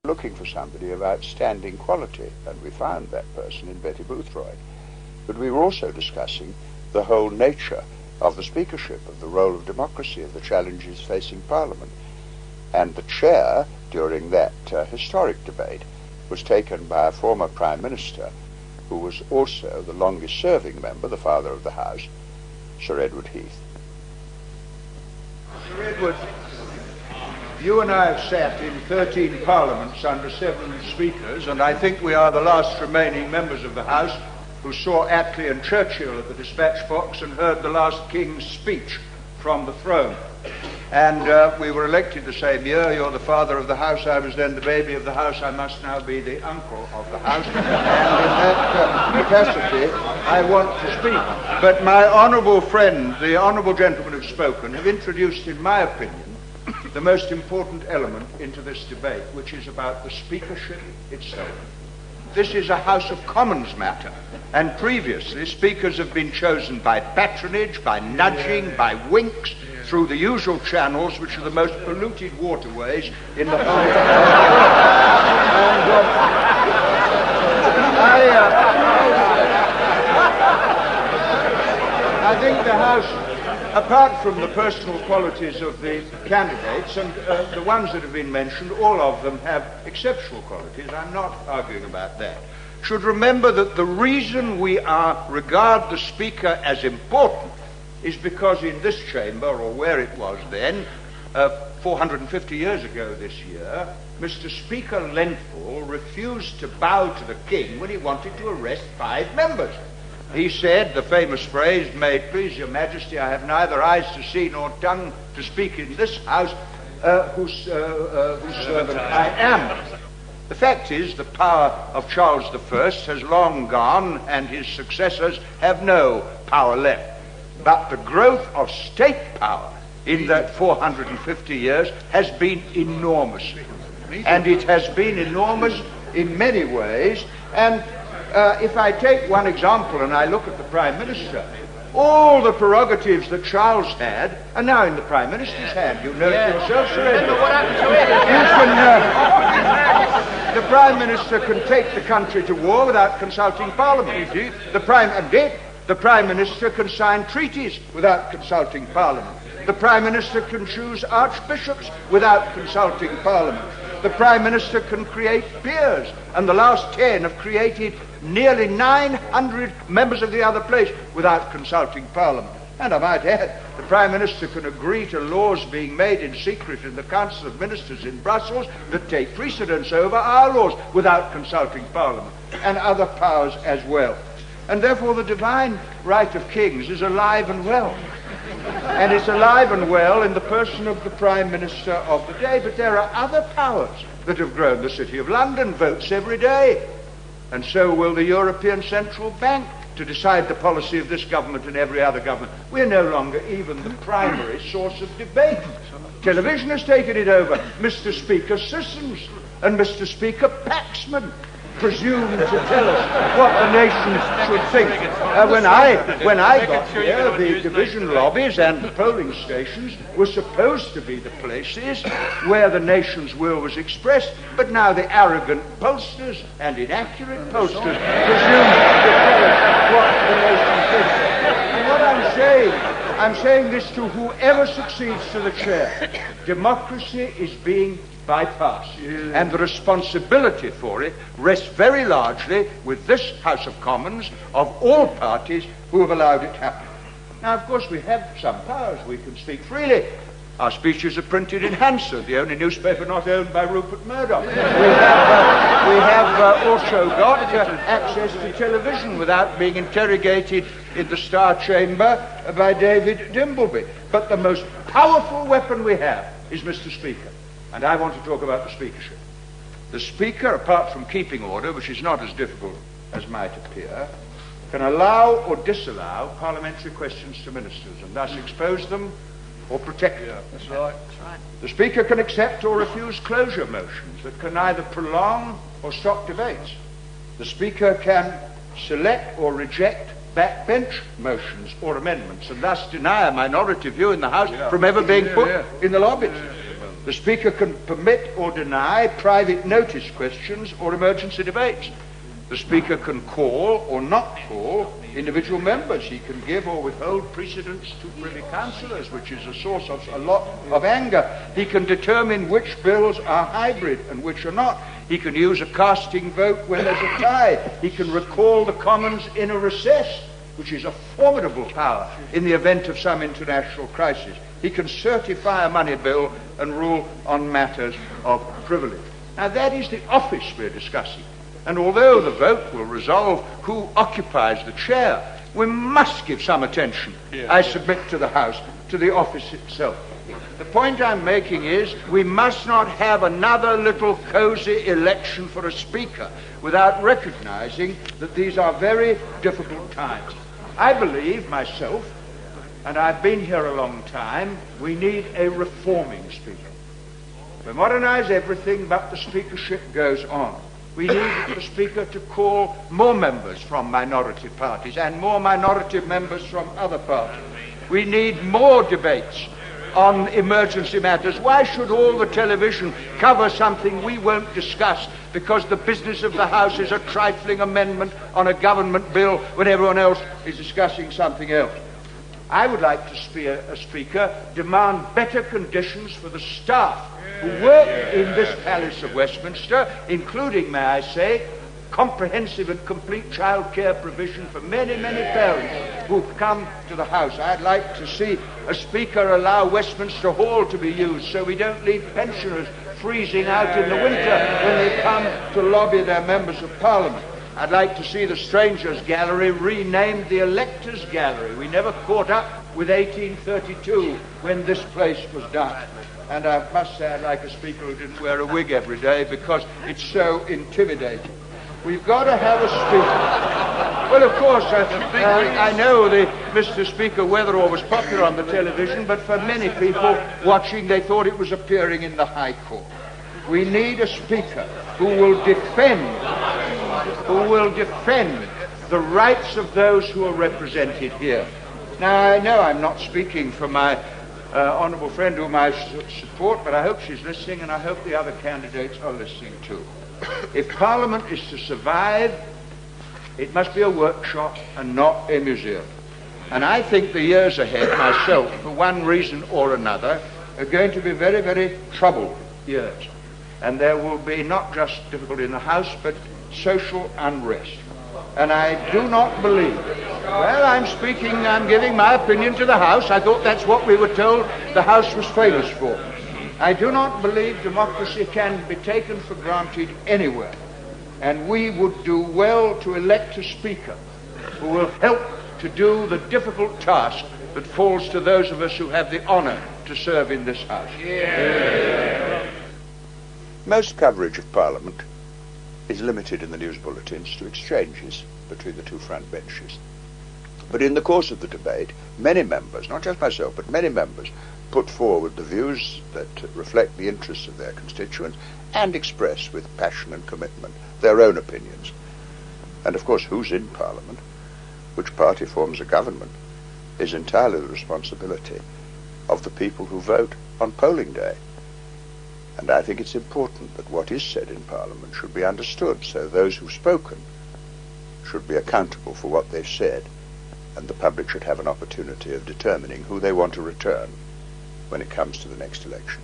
looking for somebody of outstanding quality, and we found that person in Betty Boothroyd. But we were also discussing the whole nature of the speakership, of the role of democracy, of the challenges facing Parliament. And the chair, during that historic debate, was taken by a former Prime Minister who was also the longest-serving member, the Father of the House, Sir Edward Heath. Sir Edward, you and I have sat in 13 parliaments under 7 speakers, and I think we are the last remaining members of the House who saw Attlee and Churchill at the dispatch box and heard the last King's speech from the throne. And we were elected the same year. You're the father of the House. I was then the baby of the House. I must now be the uncle of the House. And in that capacity, I want to speak. But my honourable friend, the honourable gentlemen who've spoken, have introduced, in my opinion, the most important element into this debate, which is about the speakership itself. This is a House of Commons matter, and previously speakers have been chosen by patronage, by nudging, by winks, through the usual channels, which are the most polluted waterways in the whole world. I think the House, apart from the personal qualities of the candidates, and the ones that have been mentioned, all of them have exceptional qualities. I'm not arguing about that. Should remember that the reason we regard the Speaker as important is because in this chamber, or where it was then, 450 years ago this year, Mr. Speaker Lenthal refused to bow to the King when he wanted to arrest 5 members. He said, the famous phrase, "May it please your Majesty, I have neither eyes to see nor tongue to speak in this House, whose servant I am." The fact is, the power of Charles I has long gone, and his successors have no power left. But the growth of state power in that 450 years has been enormous. And it has been enormous in many ways. And if I take one example and I look at the Prime Minister, all the prerogatives that Charles had are now in the Prime Minister's hand. You know it yourself, Sir Edward. What happened to it? The Prime Minister can take the country to war without consulting Parliament. The Prime Minister can sign treaties without consulting Parliament. The Prime Minister can choose archbishops without consulting Parliament. The Prime Minister can create peers, and the last 10 have created nearly 900 members of the other place without consulting Parliament. And I might add, the Prime Minister can agree to laws being made in secret in the Council of Ministers in Brussels that take precedence over our laws without consulting Parliament, and other powers as well. And therefore the divine right of kings is alive and well. And it's alive and well in the person of the Prime Minister of the day. But there are other powers that have grown. The City of London votes every day. And so will the European Central Bank to decide the policy of this government and every other government. We're no longer even the primary source of debate. Television has taken it over. Mr. Speaker Sissons and Mr. Speaker Paxman presume to tell us what the nation should think. When I got here, the division lobbies and the polling stations were supposed to be the places where the nation's will was expressed, but now the arrogant pollsters and inaccurate pollsters presume to tell us what the nation thinks. And what I'm saying this to whoever succeeds to the chair. Democracy is being bypassed, and the responsibility for it rests very largely with this House of Commons of all parties who have allowed it to happen. Now, of course, we have some powers. We can speak freely. Our speeches are printed in Hansard, the only newspaper not owned by Rupert Murdoch. We have also got access to television without being interrogated in the Star Chamber by David Dimbleby. But the most powerful weapon we have is Mr. Speaker. And I want to talk about the speakership. The Speaker, apart from keeping order, which is not as difficult as might appear, can allow or disallow parliamentary questions to ministers and thus expose them or protect them. That's right. The Speaker can accept or refuse closure motions that can either prolong or stop debates. The Speaker can select or reject backbench motions or amendments and thus deny a minority view in the House from ever being put in the lobbies. The Speaker can permit or deny private notice questions or emergency debates. The Speaker can call or not call individual members. He can give or withhold precedence to Privy Councillors, which is a source of a lot of anger. He can determine which bills are hybrid and which are not. He can use a casting vote when there's a tie. He can recall the Commons in a recess, which is a formidable power in the event of some international crisis. He can certify a money bill and rule on matters of privilege. Now, that is the office we're discussing. And although the vote will resolve who occupies the chair, we must give some attention, I submit to the House, to the office itself. The point I'm making is we must not have another little cosy election for a Speaker without recognizing that these are very difficult times. I believe myself, and I've been here a long time, we need a reforming Speaker. We modernize everything, but the speakership goes on. We need the Speaker to call more members from minority parties and more minority members from other parties. We need more debates on emergency matters. Why should all the television cover something we won't discuss because the business of the House is a trifling amendment on a government bill when everyone else is discussing something else? I would like to see a Speaker demand better conditions for the staff who work in this Palace of Westminster, including, may I say, comprehensive and complete child care provision for many, many parents who've come to the House. I'd like to see a Speaker allow Westminster Hall to be used so we don't leave pensioners freezing out in the winter when they come to lobby their members of Parliament. I'd like to see the Strangers Gallery renamed the Electors Gallery. We never caught up with 1832 when this place was done. And I must say I'd like a Speaker who didn't wear a wig every day because it's so intimidating. We've got to have a Speaker. Well, of course, I know Mr. Speaker Weatherall was popular on the television, but for many people watching, they thought it was appearing in the High Court. We need a Speaker who will defend the rights of those who are represented here. Now, I know I'm not speaking for my honourable friend whom I support, but I hope she's listening, and I hope the other candidates are listening too. If Parliament is to survive, it must be a workshop and not a museum. And I think the years ahead, myself, for one reason or another, are going to be very, very troubled years. And there will be not just difficulty in the House, but social unrest. And I do not believe, well, I'm giving my opinion to the House. I thought that's what we were told the House was famous for. I do not believe democracy can be taken for granted anywhere. And we would do well to elect a Speaker who will help to do the difficult task that falls to those of us who have the honour to serve in this House. Most coverage of Parliament is limited in the news bulletins to exchanges between the two front benches. But in the course of the debate, many members, not just myself, but many members, put forward the views that reflect the interests of their constituents and express with passion and commitment their own opinions. And of course, who's in Parliament, which party forms a government, is entirely the responsibility of the people who vote on polling day. And I think it's important that what is said in Parliament should be understood, so those who've spoken should be accountable for what they've said, and the public should have an opportunity of determining who they want to return when it comes to the next election.